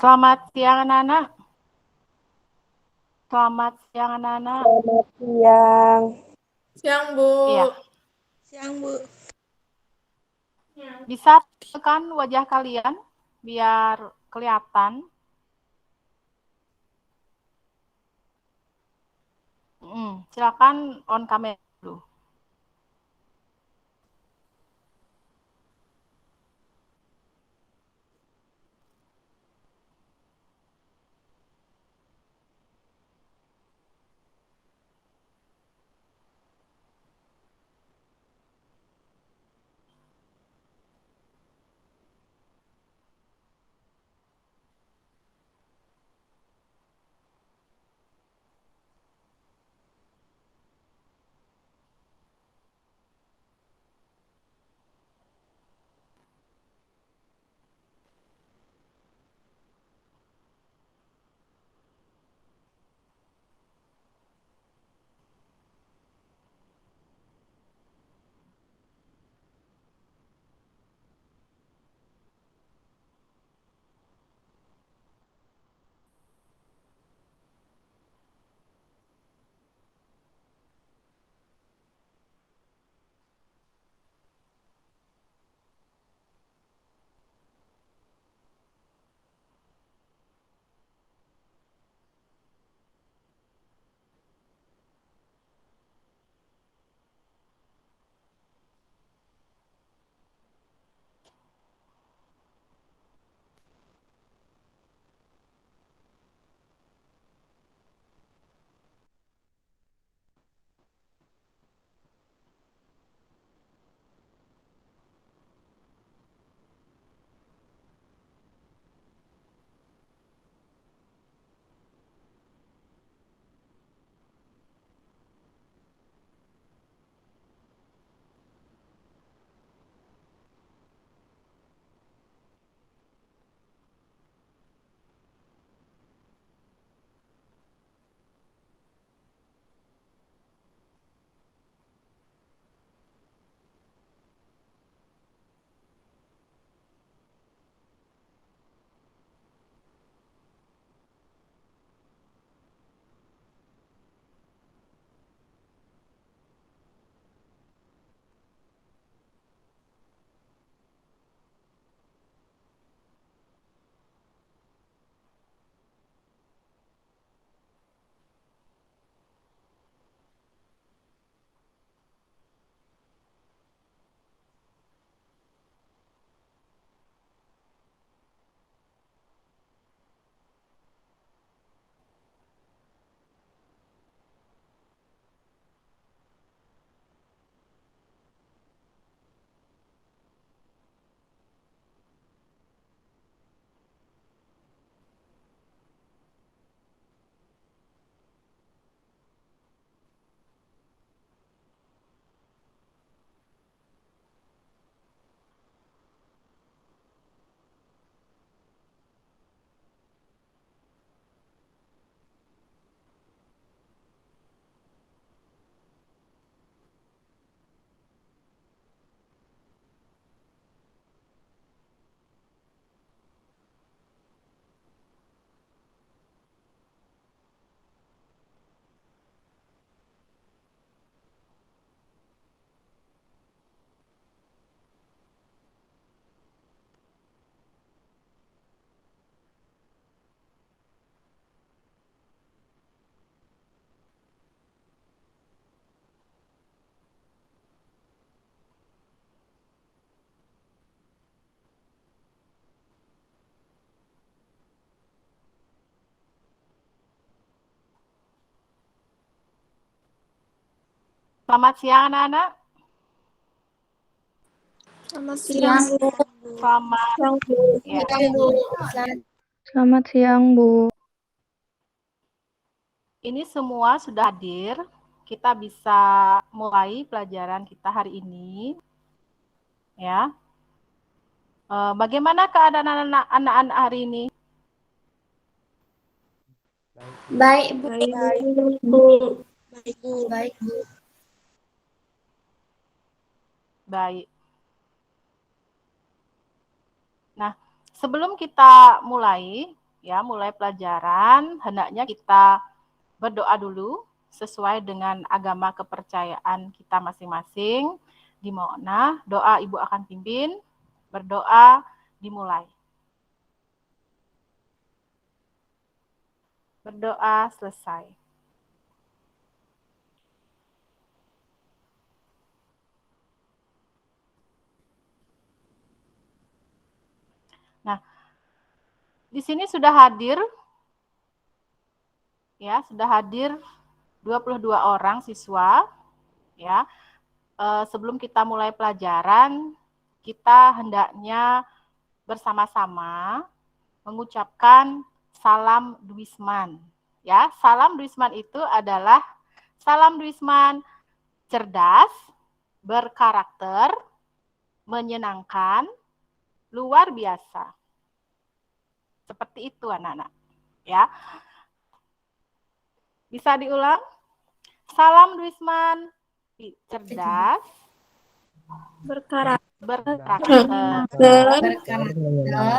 Selamat siang anak-anak. Selamat siang anak-anak. Selamat siang. Siang, Bu. Iya. Siang, Bu. Bisa tekan wajah kalian biar kelihatan. Silakan on kamera dulu. Selamat siang anak-anak. Selamat siang, Bu. Selamat Siang, Bu. ya. Siang, Bu. Selamat siang, Bu. Ini semua sudah hadir. Kita bisa mulai pelajaran kita hari ini. Ya. Bagaimana keadaan anak-anak hari ini? Baik, Bu. Baik, Bu. Baik, Bu. Baik. Nah, sebelum kita mulai, ya mulai pelajaran, hendaknya kita berdoa dulu sesuai dengan agama kepercayaan kita masing-masing. Di mana doa Ibu akan pimpin, berdoa dimulai. Berdoa selesai. Nah, di sini sudah hadir ya, sudah hadir 22 orang siswa ya. Sebelum kita mulai pelajaran, kita hendaknya bersama-sama mengucapkan salam Duisman. Ya, salam Duisman itu adalah salam Duisman cerdas, berkarakter, menyenangkan, luar biasa. Seperti itu anak-anak. Ya. Bisa diulang? Salam Duisman cerdas, berkarakter,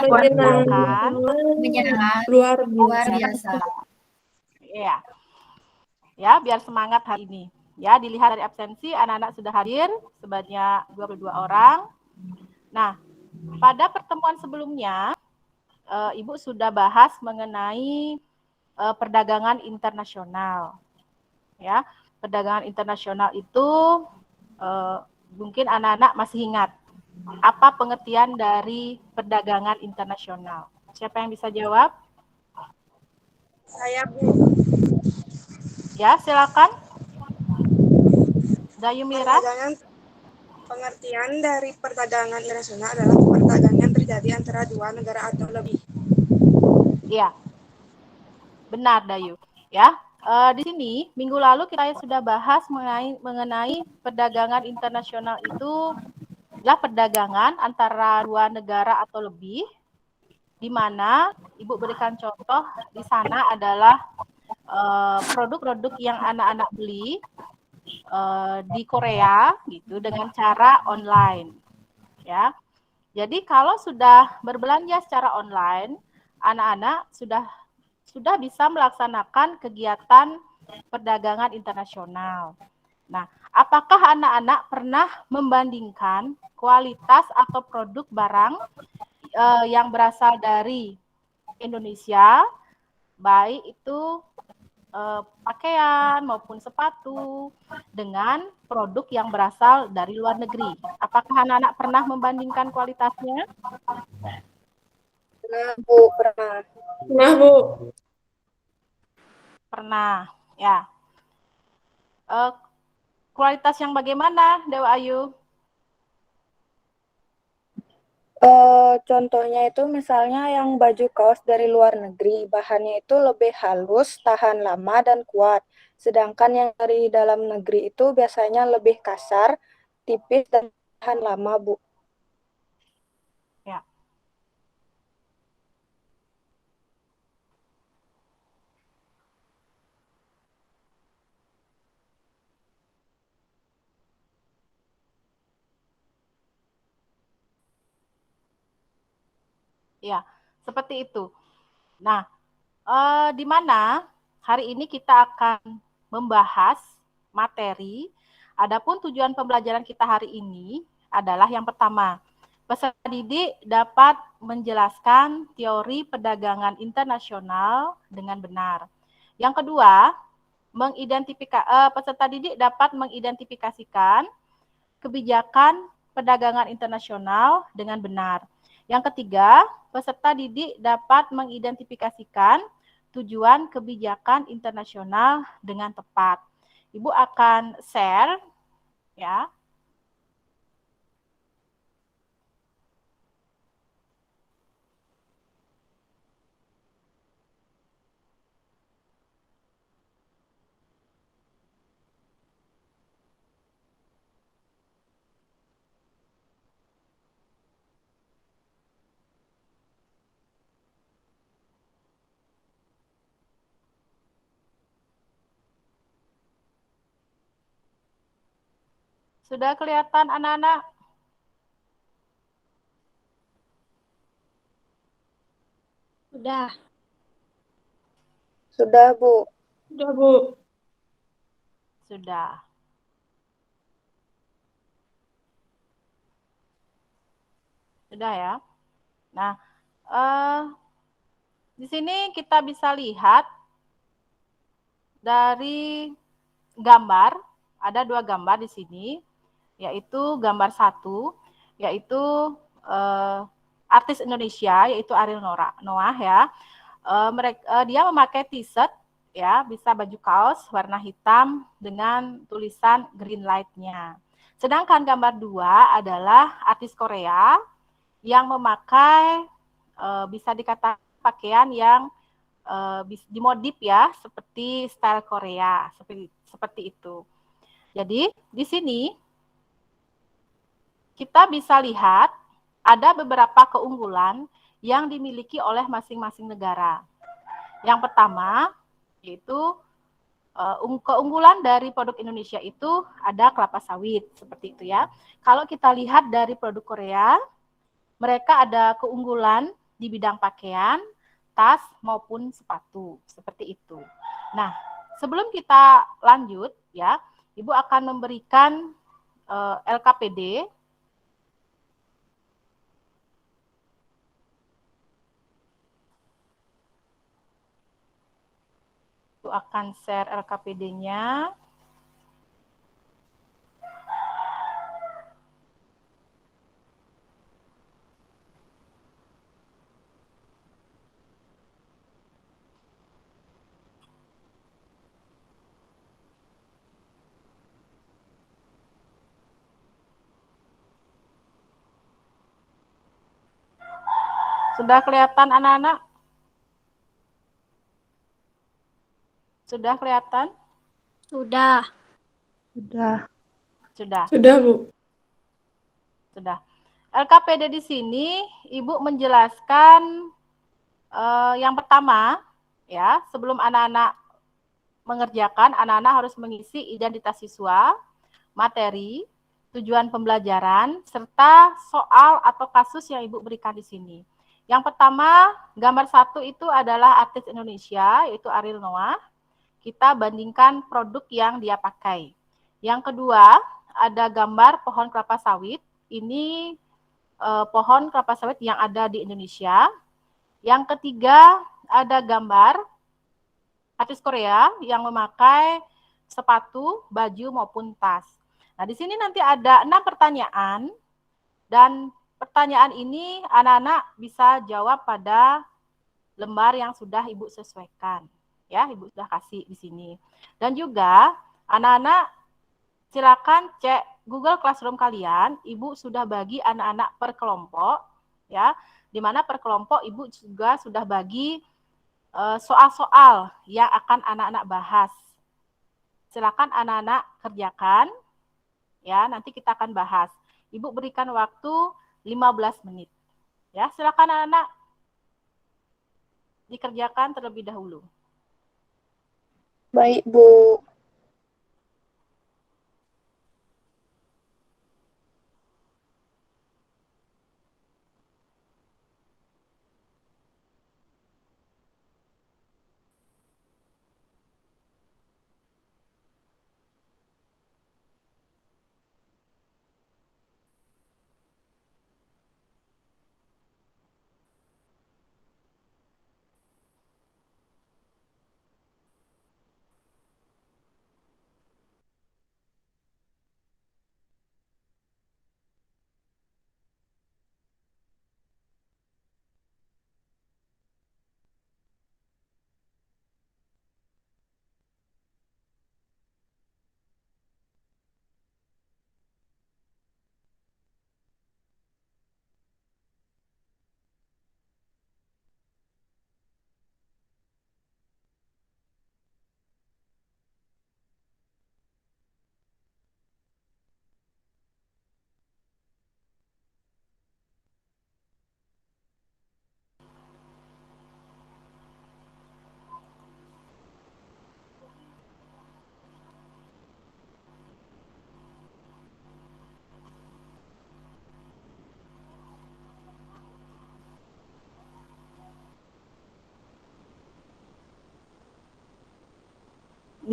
menyenangkan, luar luar biasa. biasa. Ya. Ya, biar semangat hari ini. Ya, dilihat dari absensi anak-anak sudah hadir sebanyak 22 orang. Nah, pada pertemuan sebelumnya Ibu sudah bahas mengenai perdagangan internasional. Ya, perdagangan internasional itu mungkin anak-anak masih ingat apa pengertian dari perdagangan internasional. Siapa yang bisa jawab? Saya, Bu. Ya, silakan. Dayu Mira. Pengertian dari perdagangan internasional adalah perdagangan yang terjadi antara dua negara atau lebih. Iya, benar Dayu. Ya, di sini minggu lalu kita sudah bahas mengenai perdagangan internasional itu adalah perdagangan antara dua negara atau lebih, di mana Ibu berikan contoh di sana adalah produk-produk yang anak-anak beli di Korea gitu dengan cara online, ya. Jadi kalau sudah berbelanja secara online, anak-anak sudah bisa melaksanakan kegiatan perdagangan internasional. Nah, apakah anak-anak pernah membandingkan kualitas atau produk barang yang berasal dari Indonesia, baik itu pakaian maupun sepatu, dengan produk yang berasal dari luar negeri? Apakah anak-anak pernah membandingkan kualitasnya? Pernah, Bu. Pernah. Nah, Bu. Pernah, ya. Kualitas yang bagaimana, Dewa Ayu? Contohnya itu misalnya yang baju kaos dari luar negeri, bahannya itu lebih halus, tahan lama, dan kuat. Sedangkan yang dari dalam negeri itu biasanya lebih kasar, tipis, dan tahan lama, Bu. Ya. Ya, seperti itu. Nah, di mana hari ini kita akan membahas materi. Adapun tujuan pembelajaran kita hari ini adalah yang pertama, peserta didik dapat menjelaskan teori perdagangan internasional dengan benar. Yang kedua, peserta didik dapat mengidentifikasikan kebijakan perdagangan internasional dengan benar. Yang ketiga, peserta didik dapat mengidentifikasikan tujuan kebijakan internasional dengan tepat. Ibu akan share ya. Sudah kelihatan anak-anak? Sudah. Sudah, Bu. Sudah, Bu. Sudah. Sudah ya. Nah, di sini kita bisa lihat dari gambar, ada 2 gambar di sini, yaitu gambar 1, yaitu artis Indonesia, yaitu Ariel Noah ya. Dia memakai t-shirt ya, bisa baju kaos warna hitam dengan tulisan green light-nya. Sedangkan gambar 2 adalah artis Korea yang memakai bisa dikatakan pakaian yang dimodif ya, seperti style Korea, seperti itu. Jadi di sini kita bisa lihat ada beberapa keunggulan yang dimiliki oleh masing-masing negara. Yang pertama yaitu keunggulan dari produk Indonesia itu ada kelapa sawit, seperti itu ya. Kalau kita lihat dari produk Korea, mereka ada keunggulan di bidang pakaian, tas maupun sepatu, seperti itu. Nah, sebelum kita lanjut ya, Ibu akan memberikan LKPD. Ibu akan share LKPD-nya. Sudah kelihatan anak-anak? Sudah kelihatan? Sudah. Sudah. Sudah. Sudah, Bu. Sudah. LKPD di sini Ibu menjelaskan yang pertama ya, sebelum anak-anak mengerjakan, anak-anak harus mengisi identitas siswa, materi, tujuan pembelajaran, serta soal atau kasus yang Ibu berikan di sini. Yang pertama, gambar 1 itu adalah artis Indonesia, yaitu Ariel Noah. Kita bandingkan produk yang dia pakai. Yang kedua, ada gambar pohon kelapa sawit. Ini pohon kelapa sawit yang ada di Indonesia. Yang ketiga, ada gambar artis Korea yang memakai sepatu, baju maupun tas. Nah, di sini nanti ada 6 pertanyaan dan pertanyaan ini anak-anak bisa jawab pada lembar yang sudah Ibu sesuaikan. Ya, Ibu sudah kasih di sini. Dan juga anak-anak silakan cek Google Classroom kalian. Ibu sudah bagi anak-anak per kelompok ya. Di mana per kelompok Ibu juga sudah bagi soal-soal yang akan anak-anak bahas. Silakan anak-anak kerjakan ya, nanti kita akan bahas. Ibu berikan waktu 15 menit. Ya, silakan anak-anak dikerjakan terlebih dahulu. Baik, Bu.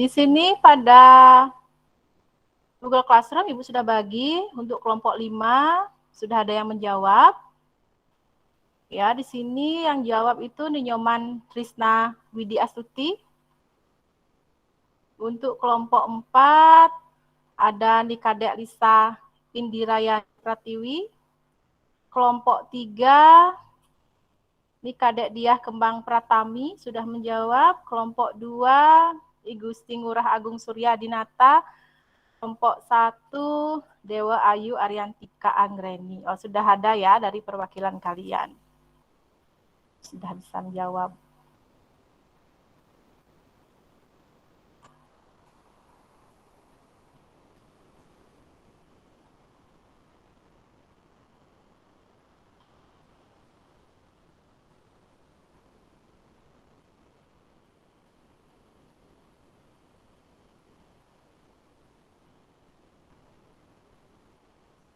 Di sini pada Google Classroom Ibu sudah bagi untuk kelompok 5, sudah ada yang menjawab. Ya, di sini yang jawab itu Ninyoman Trisna Widi Astuti. Untuk kelompok 4 ada Nikadek Lisa Indiraya Pratiwi. Kelompok 3 Nikadek Diah Kembang Pratami sudah menjawab. Kelompok 2 Igusti Ngurah Agung Surya Dinata. Kelompok 1 Dewa Ayu Ariantika Anggreni. Oh, sudah ada ya dari perwakilan kalian. Sudah bisa menjawab.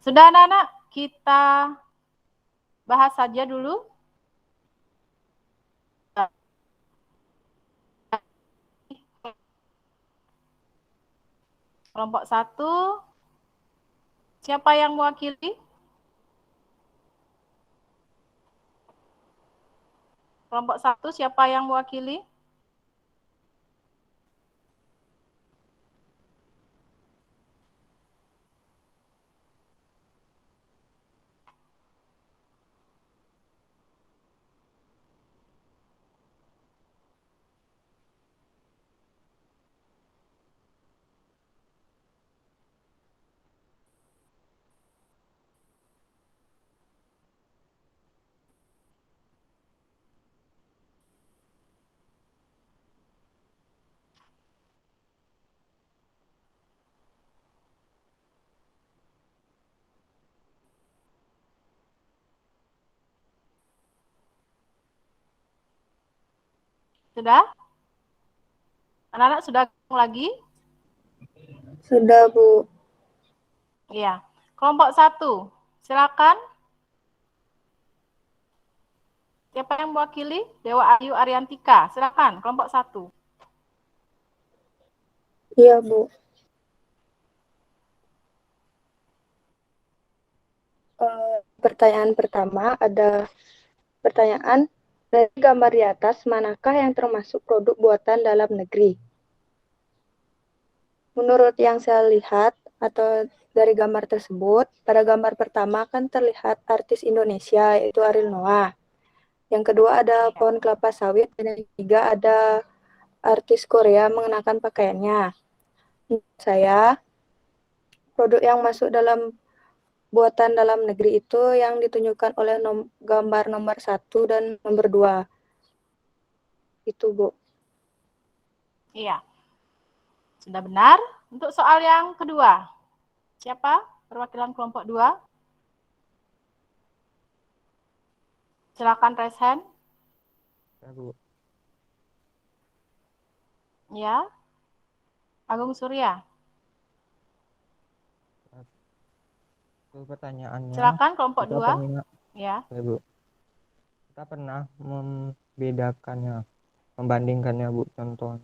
Sudah anak-anak, kita bahas saja dulu. Kelompok 1, siapa yang mewakili? Kelompok 1, siapa yang mewakili? Sudah? Anak-anak sudah lagi? Sudah, Bu. Iya. Kelompok 1, silakan. Siapa yang mewakili? Dewa Ayu Ariantika. Silakan, kelompok 1. Iya, Bu. Pertanyaan pertama ada pertanyaan, dari gambar di atas, manakah yang termasuk produk buatan dalam negeri? Menurut yang saya lihat atau dari gambar tersebut, pada gambar pertama kan terlihat artis Indonesia, yaitu Ariel Noah. Yang kedua ada pohon kelapa sawit, dan yang ketiga ada artis Korea mengenakan pakaiannya. Menurut saya, produk yang masuk dalam buatan dalam negeri itu yang ditunjukkan oleh gambar nomor 1 dan nomor 2. Itu, Bu. Iya. Sudah benar. Untuk soal yang kedua, siapa perwakilan kelompok 2? Silakan raise hand. Ya, Bu. Ya. Agung Surya. Itu pertanyaannya. Silakan kelompok 2. Ya. Ya, Bu. Kita pernah membedakannya, membandingkannya, Bu. Contoh,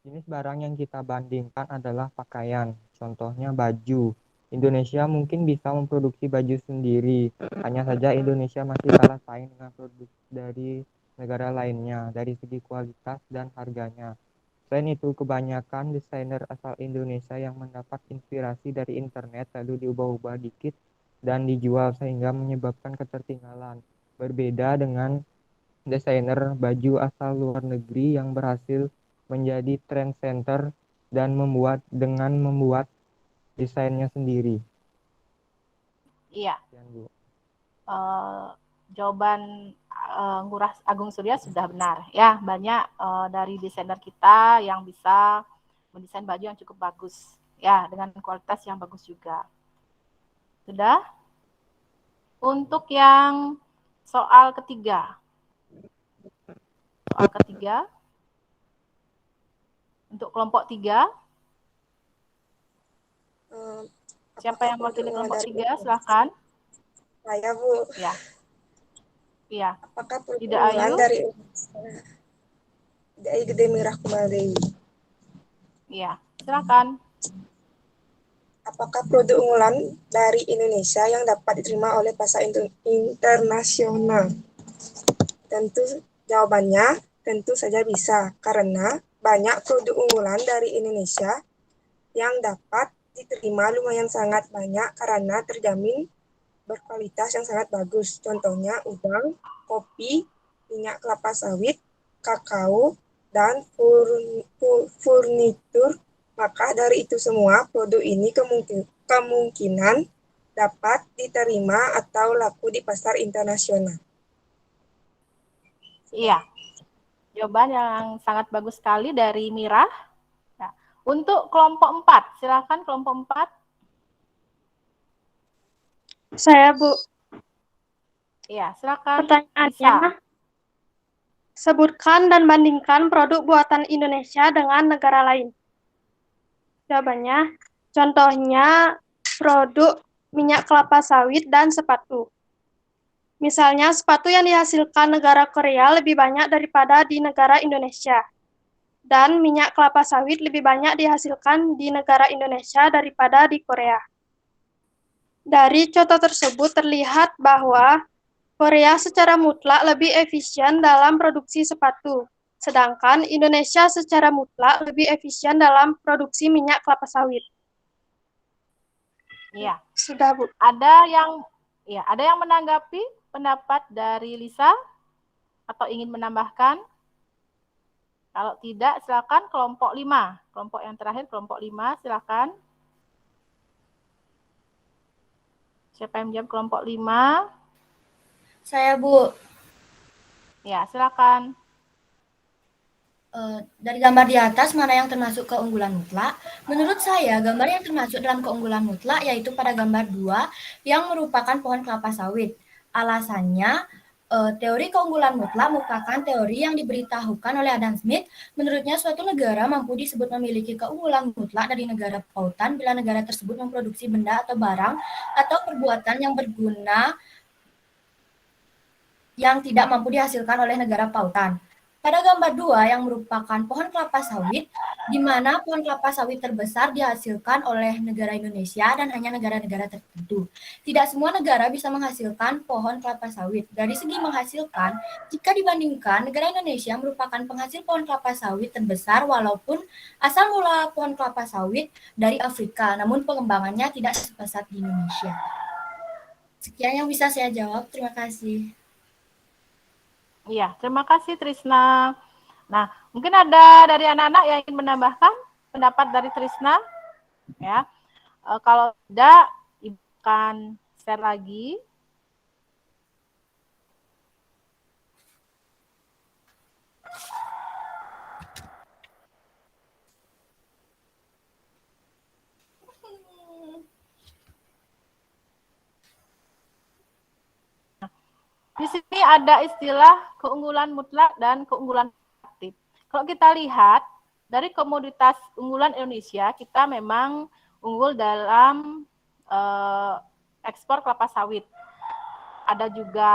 jenis barang yang kita bandingkan adalah pakaian. Contohnya baju. Indonesia mungkin bisa memproduksi baju sendiri. Hanya saja Indonesia masih kalah saing dengan produk dari negara lainnya dari segi kualitas dan harganya. Selain itu, kebanyakan desainer asal Indonesia yang mendapat inspirasi dari internet lalu diubah-ubah dikit dan dijual sehingga menyebabkan ketertinggalan. Berbeda dengan desainer baju asal luar negeri yang berhasil menjadi trend center dan membuat desainnya sendiri. Iya. Sekian, Bu. Jawaban Ngurah Agung Surya sudah benar. Ya, banyak dari desainer kita yang bisa mendesain baju yang cukup bagus. Ya, dengan kualitas yang bagus juga. Sudah? Untuk yang soal ketiga. Soal ketiga. Untuk kelompok 3. Siapa yang mewakili kelompok 3? Silahkan. Saya, Bu. Ya. Iya. Apakah Tidak perburuan Ayu? dari Gede Mirah Kumaldewi. Iya, silakan. Apakah produk unggulan dari Indonesia yang dapat diterima oleh pasar internasional? Jawabannya tentu saja bisa, karena banyak produk unggulan dari Indonesia yang dapat diterima lumayan sangat banyak karena terjamin berkualitas yang sangat bagus. Contohnya udang, kopi, minyak kelapa sawit, kakao, dan furnitur. Maka dari itu semua, produk ini kemungkinan dapat diterima atau laku di pasar internasional. Iya, jawaban yang sangat bagus sekali dari Mirah. Nah, untuk kelompok 4, silakan kelompok 4. Saya, Bu. Iya, silakan. Pertanyaannya, Lisa. sebutkan dan bandingkan produk buatan Indonesia dengan negara lain. Jawabannya, contohnya produk minyak kelapa sawit dan sepatu. Misalnya, sepatu yang dihasilkan negara Korea lebih banyak daripada di negara Indonesia. Dan minyak kelapa sawit lebih banyak dihasilkan di negara Indonesia daripada di Korea. Dari contoh tersebut terlihat bahwa Korea secara mutlak lebih efisien dalam produksi sepatu, sedangkan Indonesia secara mutlak lebih efisien dalam produksi minyak kelapa sawit. Iya. Sudah, Bu. Ada yang menanggapi pendapat dari Lisa atau ingin menambahkan? Kalau tidak, silakan kelompok 5. Kelompok yang terakhir, kelompok 5, silakan. Siapa yang menjawab kelompok 5? Saya, Bu. Ya, silakan. Dari gambar di atas, mana yang termasuk keunggulan mutlak? Menurut saya, gambar yang termasuk dalam keunggulan mutlak yaitu pada gambar 2 yang merupakan pohon kelapa sawit. Alasannya, teori keunggulan mutlak merupakan teori yang diberitahukan oleh Adam Smith. Menurutnya, suatu negara mampu disebut memiliki keunggulan mutlak dari negara pautan bila negara tersebut memproduksi benda atau barang atau perbuatan yang berguna yang tidak mampu dihasilkan oleh negara pautan. Pada gambar 2 yang merupakan pohon kelapa sawit, di mana pohon kelapa sawit terbesar dihasilkan oleh negara Indonesia dan hanya negara-negara tertentu. Tidak semua negara bisa menghasilkan pohon kelapa sawit. Dari segi menghasilkan, jika dibandingkan, negara Indonesia merupakan penghasil pohon kelapa sawit terbesar walaupun asal mula pohon kelapa sawit dari Afrika, namun pengembangannya tidak sepesat di Indonesia. Sekian yang bisa saya jawab. Terima kasih. Iya, terima kasih Trisna. Nah, mungkin ada dari anak-anak yang ingin menambahkan pendapat dari Trisna, ya. Kalau tidak, Ibu akan share lagi. Di sini ada istilah keunggulan mutlak dan keunggulan relatif. Kalau kita lihat dari komoditas unggulan Indonesia, kita memang unggul dalam ekspor kelapa sawit. Ada juga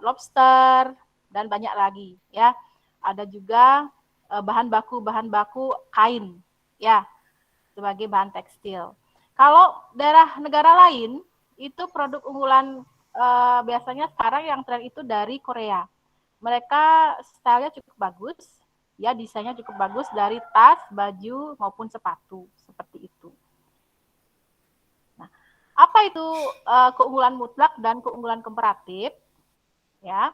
lobster dan banyak lagi, ya. Ada juga bahan baku kain, ya, sebagai bahan tekstil. Kalau daerah negara lain itu produk unggulan biasanya sekarang yang tren itu dari Korea. Mereka stylenya cukup bagus, ya, desainnya cukup bagus dari tas, baju maupun sepatu seperti itu. Nah, apa itu keunggulan mutlak dan keunggulan komparatif? Ya,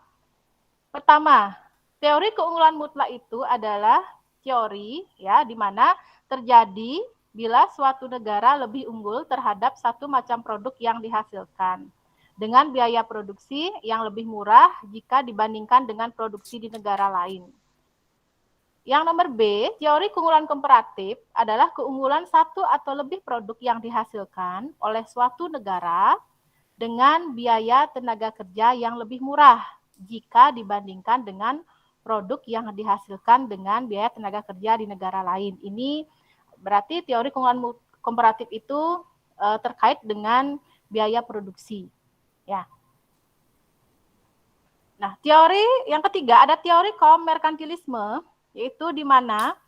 pertama, teori keunggulan mutlak itu adalah teori, ya, di mana terjadi bila suatu negara lebih unggul terhadap satu macam produk yang dihasilkan dengan biaya produksi yang lebih murah jika dibandingkan dengan produksi di negara lain. Yang nomor B, teori keunggulan komparatif adalah keunggulan satu atau lebih produk yang dihasilkan oleh suatu negara dengan biaya tenaga kerja yang lebih murah jika dibandingkan dengan produk yang dihasilkan dengan biaya tenaga kerja di negara lain. Ini berarti teori keunggulan komparatif itu terkait dengan biaya produksi. Ya. Nah, teori yang ketiga ada teori kaum merkantilisme, yaitu di mana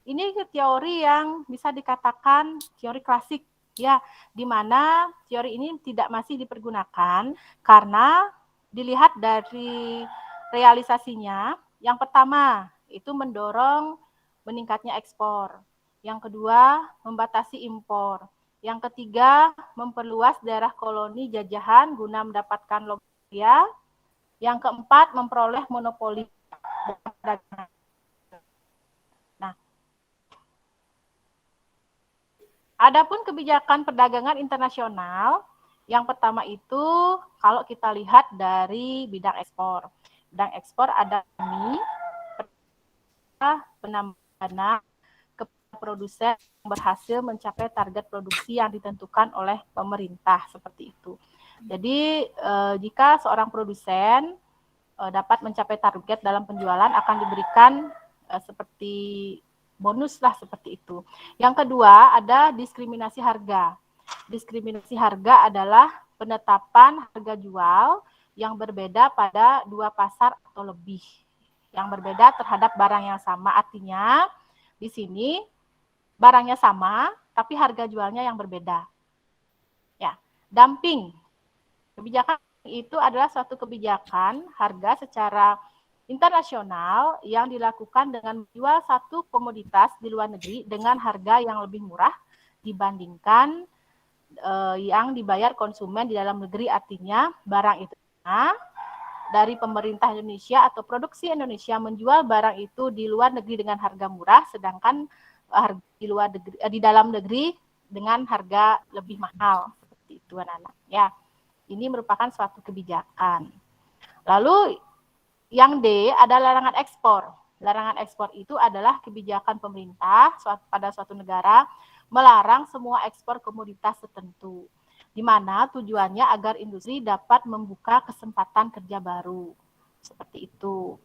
ini teori yang bisa dikatakan teori klasik, ya, di mana teori ini masih dipergunakan karena dilihat dari realisasinya. Yang pertama itu mendorong meningkatnya ekspor, yang kedua membatasi impor, yang ketiga memperluas daerah koloni jajahan guna mendapatkan logaria, yang keempat memperoleh monopoli perdagangan. Adapun kebijakan perdagangan internasional, yang pertama itu kalau kita lihat dari bidang ekspor. Bidang ekspor ada penambahan kepada produsen yang berhasil mencapai target produksi yang ditentukan oleh pemerintah, seperti itu. Jadi jika seorang produsen dapat mencapai target dalam penjualan akan diberikan seperti bonus lah, seperti itu. Yang kedua ada diskriminasi harga. Diskriminasi harga adalah penetapan harga jual yang berbeda pada dua pasar atau lebih, yang berbeda terhadap barang yang sama. Artinya di sini barangnya sama tapi harga jualnya yang berbeda. Ya, dumping. Kebijakan itu adalah suatu kebijakan harga secara internasional yang dilakukan dengan menjual satu komoditas di luar negeri dengan harga yang lebih murah dibandingkan yang dibayar konsumen di dalam negeri. Artinya barang itu dari pemerintah Indonesia atau produksi Indonesia menjual barang itu di luar negeri dengan harga murah, sedangkan di dalam negeri dengan harga lebih mahal, seperti itu anak-anak. Ya, ini merupakan suatu kebijakan. Lalu yang D ada larangan ekspor. Larangan ekspor itu adalah kebijakan pemerintah pada suatu negara melarang semua ekspor komoditas tertentu, di mana tujuannya agar industri dapat membuka kesempatan kerja baru. Seperti itu.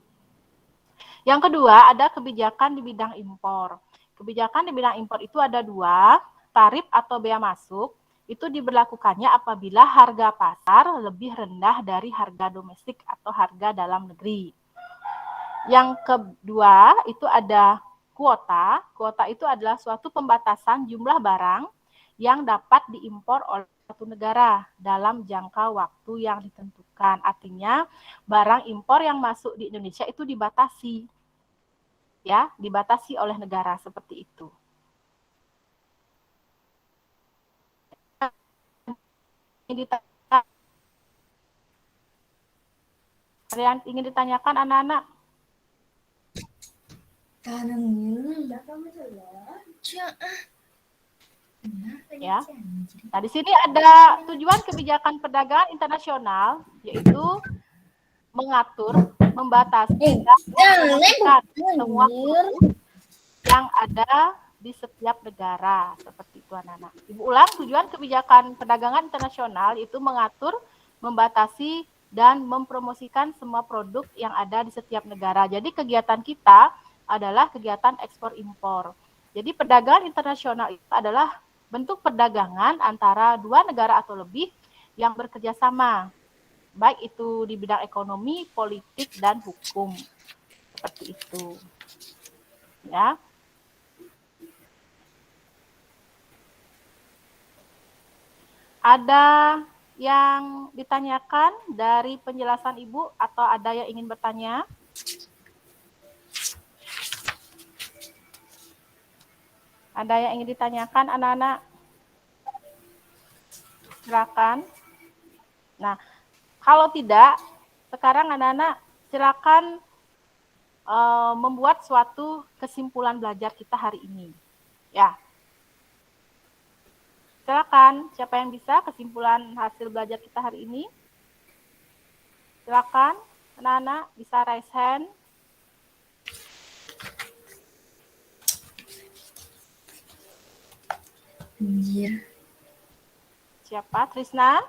Yang kedua ada kebijakan di bidang impor. Kebijakan di bidang impor itu ada dua, tarif atau bea masuk. Itu diberlakukannya apabila harga pasar lebih rendah dari harga domestik atau harga dalam negeri. Yang kedua itu ada kuota. Kuota itu adalah suatu pembatasan jumlah barang yang dapat diimpor oleh satu negara dalam jangka waktu yang ditentukan. Artinya barang impor yang masuk di Indonesia itu dibatasi. Ya, dibatasi oleh negara, seperti itu. Ada yang ingin ditanyakan anak-anak? Ya. Nah, di sini ada tujuan kebijakan perdagangan internasional, yaitu mengatur, membatasi, dan memonitor semua produk yang ada di setiap negara, seperti itu anak-anak. Ibu ulang, tujuan kebijakan perdagangan internasional itu mengatur, membatasi, dan mempromosikan semua produk yang ada di setiap negara. Jadi kegiatan kita adalah kegiatan ekspor impor. Jadi perdagangan internasional itu adalah bentuk perdagangan antara dua negara atau lebih yang bekerja sama, baik itu di bidang ekonomi, politik, dan hukum. Seperti itu. Ya. Ada yang ditanyakan dari penjelasan Ibu atau ada yang ingin bertanya? Ada yang ingin ditanyakan anak-anak? Silakan. Nah, kalau tidak, sekarang anak-anak silakan membuat suatu kesimpulan belajar kita hari ini. Ya. Silakan, siapa yang bisa kesimpulan hasil belajar kita hari ini? Silakan, anak-anak bisa raise hand. Siapa? Trisna?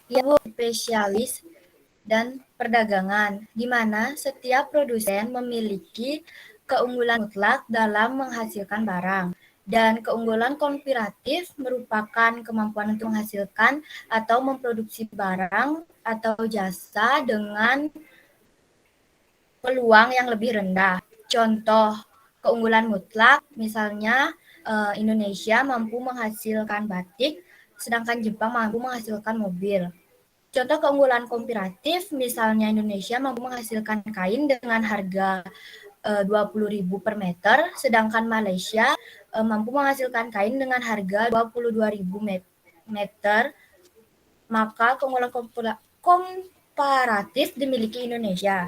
Ya, Bu, spesialis dan perdagangan, di mana setiap produsen memiliki keunggulan mutlak dalam menghasilkan barang. Dan keunggulan komparatif merupakan kemampuan untuk menghasilkan atau memproduksi barang atau jasa dengan peluang yang lebih rendah. Contoh keunggulan mutlak, misalnya Indonesia mampu menghasilkan batik, sedangkan Jepang mampu menghasilkan mobil. Contoh keunggulan komparatif, misalnya Indonesia mampu menghasilkan kain dengan harga 20.000 per meter, sedangkan Malaysia mampu menghasilkan kain dengan harga 22.000 meter, maka keunggulan komparatif dimiliki Indonesia.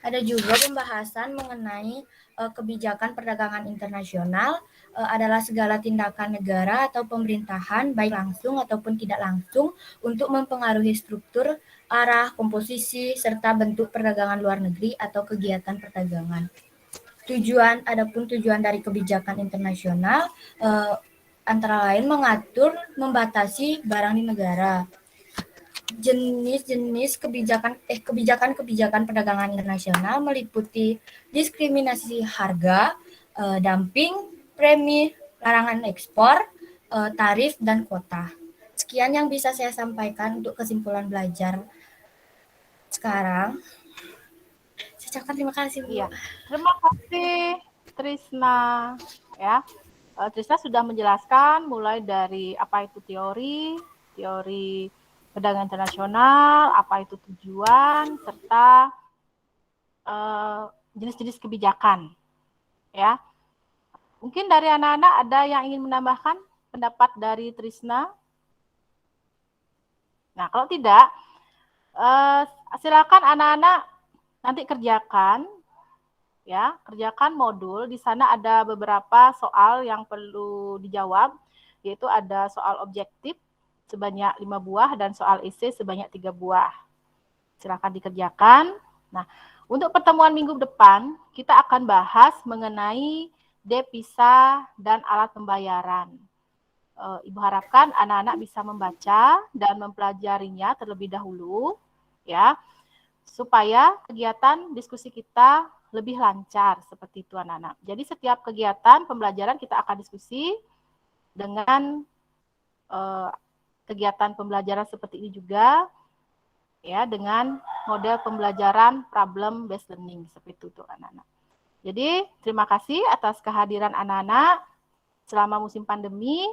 Ada juga pembahasan mengenai kebijakan perdagangan internasional adalah segala tindakan negara atau pemerintahan baik langsung ataupun tidak langsung untuk mempengaruhi struktur, arah, komposisi, serta bentuk perdagangan luar negeri atau kegiatan perdagangan. Adapun tujuan dari kebijakan internasional antara lain mengatur, membatasi barang di negara. Jenis-jenis kebijakan perdagangan internasional meliputi diskriminasi harga, dumping, premi, larangan ekspor, tarif, dan kuota. Sekian yang bisa saya sampaikan untuk kesimpulan belajar sekarang. Saya ucapkan terima kasih, Bu. Iya. Terima kasih Trisna. Ya, Trisna sudah menjelaskan mulai dari apa itu teori perdagangan internasional, apa itu tujuan, serta jenis-jenis kebijakan. Ya, mungkin dari anak-anak ada yang ingin menambahkan pendapat dari Trisna? Nah, kalau tidak, silakan anak-anak nanti kerjakan modul. Di sana ada beberapa soal yang perlu dijawab, yaitu ada soal objektif sebanyak 5 buah dan soal esai sebanyak 3 buah. Silakan dikerjakan. Nah, untuk pertemuan minggu depan, kita akan bahas mengenai devisa dan alat pembayaran. Ibu harapkan anak-anak bisa membaca dan mempelajarinya terlebih dahulu, ya, supaya kegiatan diskusi kita lebih lancar seperti itu anak-anak. Jadi setiap kegiatan pembelajaran kita akan diskusi dengan kegiatan pembelajaran seperti ini juga, ya, dengan model pembelajaran problem based learning seperti itu anak-anak. Jadi terima kasih atas kehadiran anak-anak. Selama musim pandemi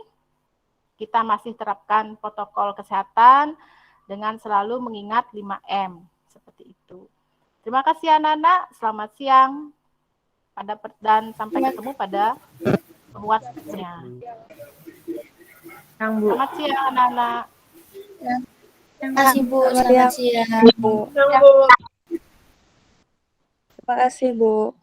kita masih terapkan protokol kesehatan dengan selalu mengingat 5M seperti itu. Terima kasih anak-anak. Selamat siang dan sampai ketemu pada pertemuan selanjutnya. Selamat siang anak-anak. Terima kasih, Bu. Selamat siang. Terima kasih, Bu.